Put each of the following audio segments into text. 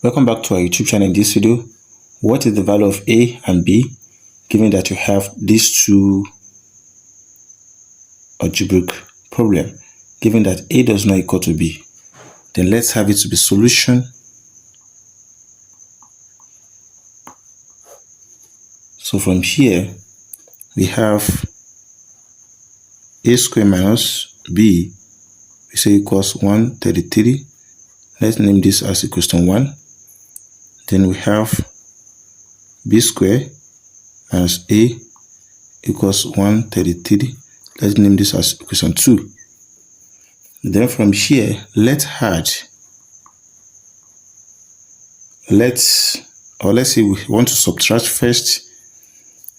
Welcome back to our YouTube channel. In this video, what is the value of A and B given that you have these two algebraic problem given that A does not equal to B? Then let's have it to be solution. So from here we have A squared minus B, we say equals 133. Let's name this as equation 1. Then we have B squared minus A equals 133. Let's name this as equation 2. Then from here, let's say we want to subtract first.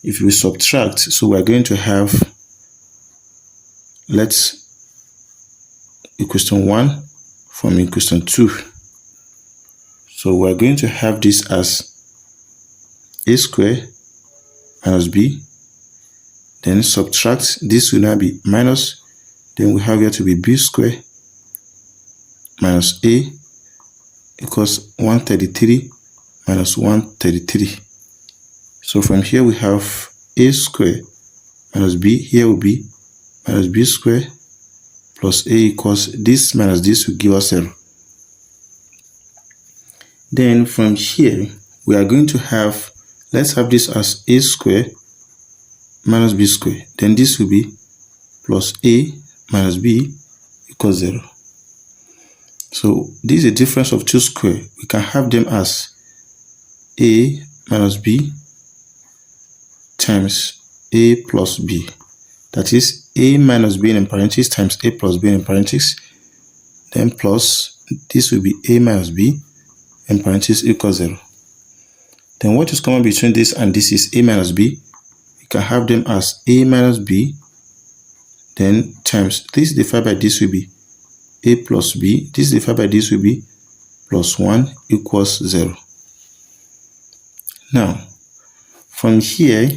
If we subtract, so we're going to have, equation 1 from equation 2. So we're going to have this as A squared minus B. Then subtract, this will now be minus. Then we have here to be B squared minus A equals 133 minus 133. So from here we have A squared minus B. Here will be minus B squared plus A equals this minus this will give us 0. Then from here we are going to have, let's have this as A squared minus B squared. Then this will be plus A minus B equals 0. So this is a difference of two squares. We can have them as A minus B times A plus B. That is A minus B in parentheses times A plus B in parentheses. Then plus this will be A minus B in parentheses equals 0. Then what is common between this and this is A minus B. We can have them as A minus B, then times this divided by this will be A plus B. This divided by this will be plus 1 equals 0. Now, from here,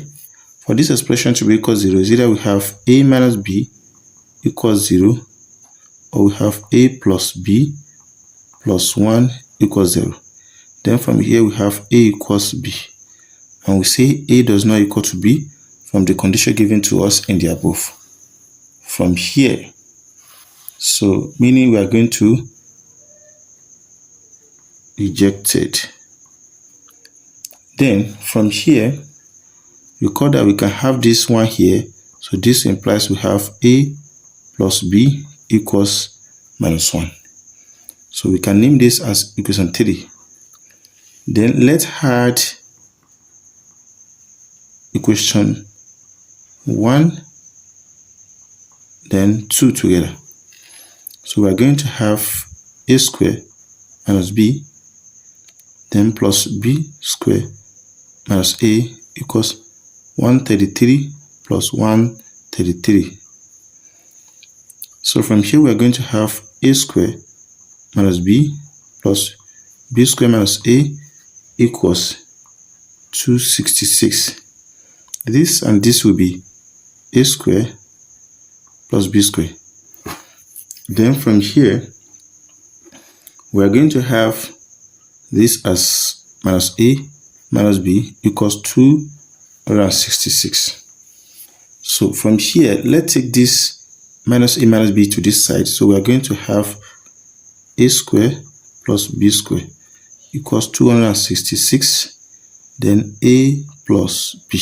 for this expression to be equal to 0, is either we have A minus B equals 0, or we have A plus B plus 1 equals 0. Then from here we have A equals B. And we say A does not equal to B from the condition given to us in the above. From here, so meaning we are going to reject it. Then from here, recall that we can have this one here. So this implies we have A plus B equals minus 1. So we can name this as equation 3. Then let's add equation 1, then 2 together. So we're going to have A squared minus B, then plus B squared minus A equals 133 plus 133. So from here we're going to have A squared minus B plus B squared minus A equals 266. This and this will be A squared plus B squared. Then from here we are going to have this as minus A minus B equals 266. So from here, let's take this minus A minus B to this side. So we are going to have A squared plus B squared equals 266, then A plus B.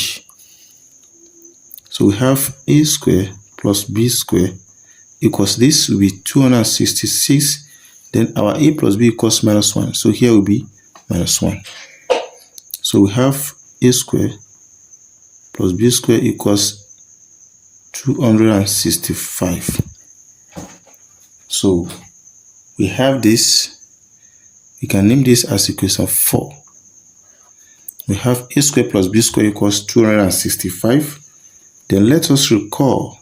So we have A squared plus B squared equals, this will be 266, then our A plus B equals minus 1. So here will be minus 1. So we have A squared plus B squared equals 265. So we have this. We can name this as equation 4. We have A squared plus B squared equals 265. Then let us recall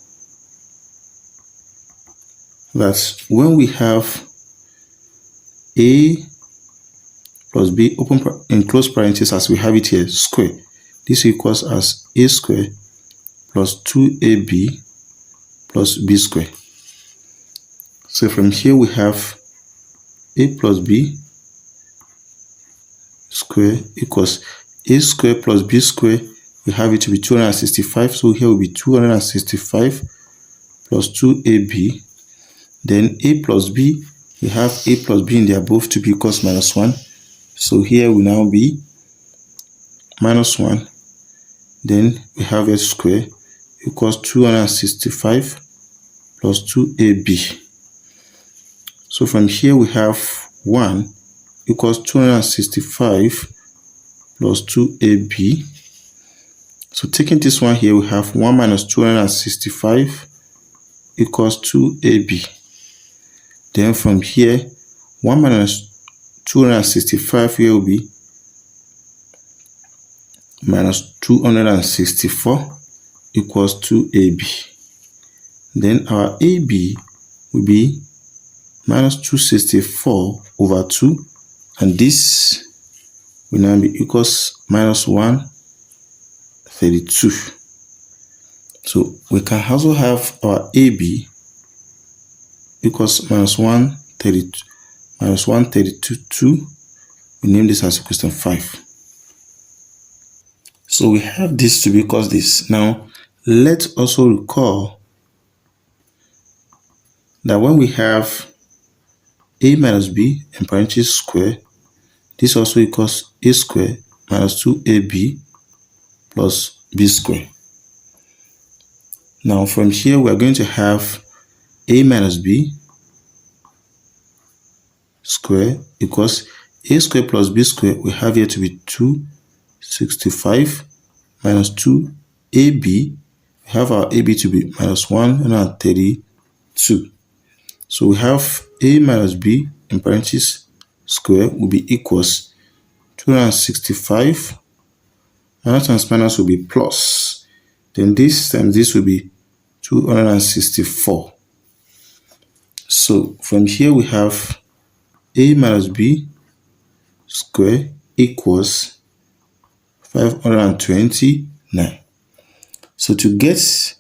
that when we have A plus B open in close parentheses as we have it here square, this equals as A squared plus 2AB plus B squared. So from here we have A plus B square equals a square plus b square. We have it to be 265. So here will be 265 plus 2ab. Then a plus b, we have a plus b in the above to be equals minus 1. So here will now be minus 1. Then we have a square equals 265 plus 2ab. So from here we have 1 equals 265 plus 2ab. So taking this one here, we have 1 minus 265 equals 2ab. Then from here, 1 minus 265 here will be minus 264 equals 2ab. Then our ab will be minus 264 over 2, and this will now be equals minus 132. So we can also have our AB equals minus 132. We name this as question 5. So we have this to be equals this. Now let's also recall that when we have a minus b in parentheses square, this also equals a square minus 2ab plus b square. Now from here we are going to have a minus b square equals a square plus b square. We have here to be 265 minus 2ab. We have our ab to be minus 132. So we have a minus b in parentheses square will be equals 265 minus times minus will be plus. Then this times this will be 264. So from here we have a minus b square equals 529. So to get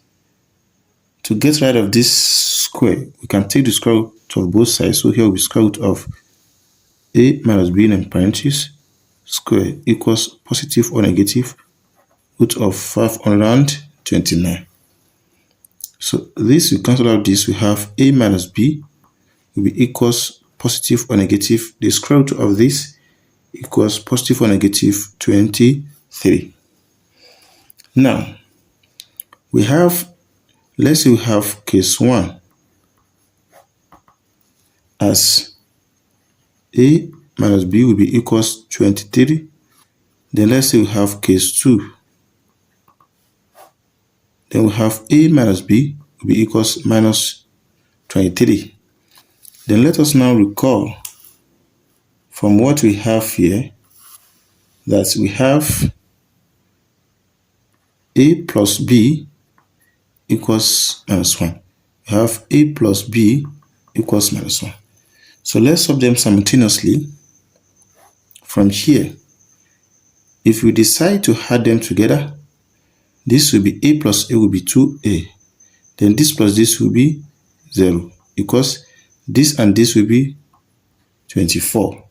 rid of this square, we can take the square root of both sides. So here will be square root of a minus b in parentheses square equals positive or negative root of 529. So this, we cancel out this, we have a minus b will be equals positive or negative. The square root of this equals positive or negative 23. Now we have, let's say we have case 1 as a minus b will be equals 23. Then let's say we have case 2. Then we have a minus b will be equals minus 23. Then let us now recall from what we have here that we have a plus b equals minus 1. We have a plus b equals minus 1. So let's solve them simultaneously. From here, if we decide to add them together, this will be a plus a will be 2a. Then this plus this will be 0 because this and this will be 24.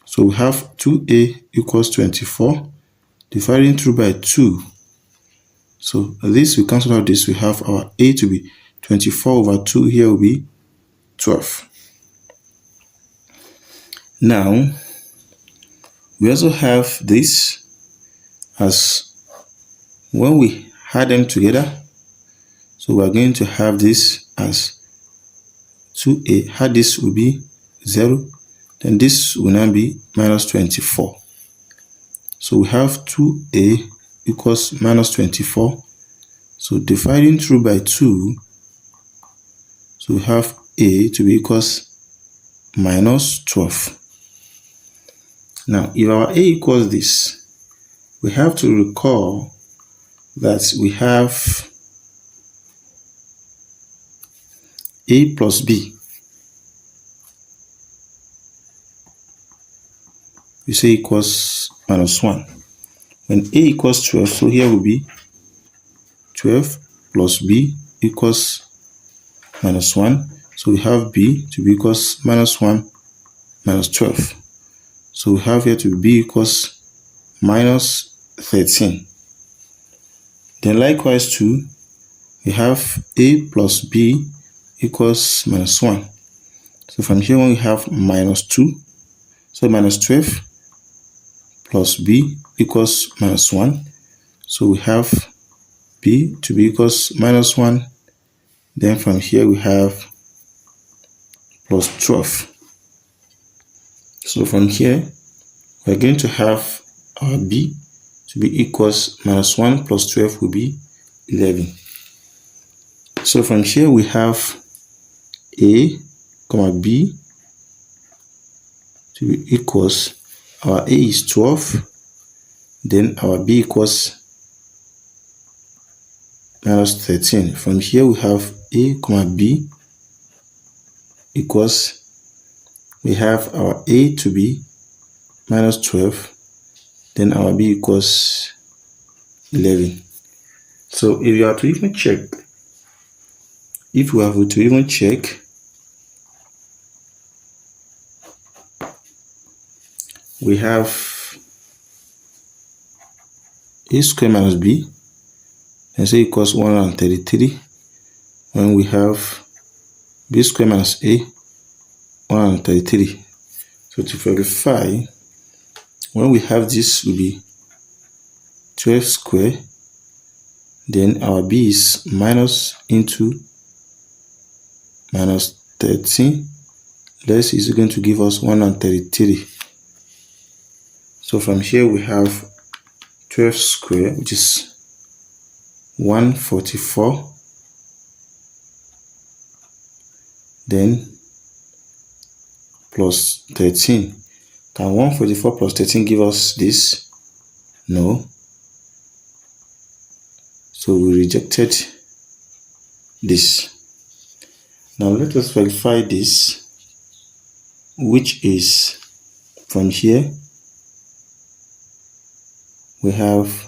So we have 2a equals 24 dividing through by 2. So this, we cancel out this, we have our a to be 24 over 2, here will be 12. Now we also have this as when we add them together. So we are going to have this as 2a, add this will be 0, then this will now be minus 24. So we have 2a equals minus 24. So dividing through by 2, so we have a to be equals minus 12. Now if our a equals this, we have to recall that we have a plus b. We say equals minus 1. When a equals 12, so here will be 12 plus b equals minus 1. So we have b to be equals minus 1 minus 12. So we have here to b equals minus 13. Then likewise too, we have a plus b equals minus 1. So from here when we have minus 2, so minus 12 plus b equals minus 1. So we have b to be equals minus 1. Then from here we have plus 12. So from here we're going to have our b to be equals minus 1 plus 12 will be 11. So from here we have a comma b to be equals, our a is 12, then our b equals minus 13. From here we have a comma b equals, we have our a to be minus 12, then our b equals 11. So if you are to even check, if we have to even check, we have a square minus b, and so equals 133. When we have b square minus a, 133. So to verify, when we have this will be 12 square, then our b is minus into minus 13. This is going to give us 133. So from here we have 12 square, which is 144. Then plus 13. Can 144 plus 13 give us this? No. So we rejected this. Now let us verify this, which is from here we have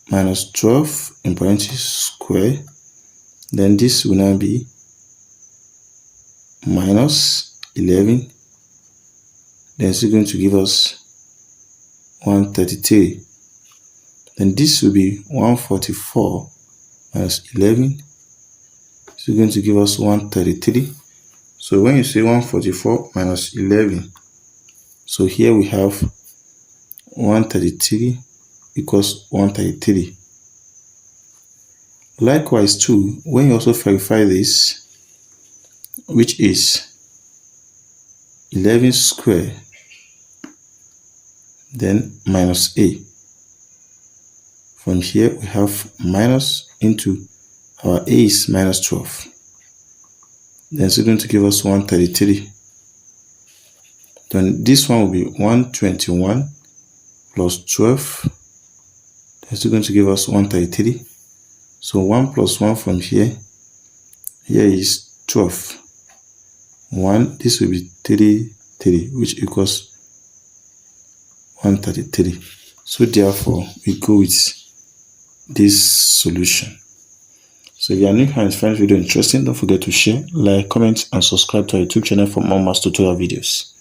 minus 12 in parentheses square. Then this will now be minus 11. Then it's going to give us 133. Then this will be 144 minus 11. It's going to give us 133. So when you say 144 minus 11, so here we have 133 equals 133. Likewise too, when you also verify this, which is 11 square, then minus a. From here we have minus into our a is minus 12. Then it's going to give us 133. Then this one will be 121 plus 12. That's going to give us 133. So 1 plus 1 from here is 12. 1, this will be 3, which equals 133. So therefore, we go with this solution. So if you are new here and find this video interesting, don't forget to share, like, comment, and subscribe to our YouTube channel for more math tutorial videos.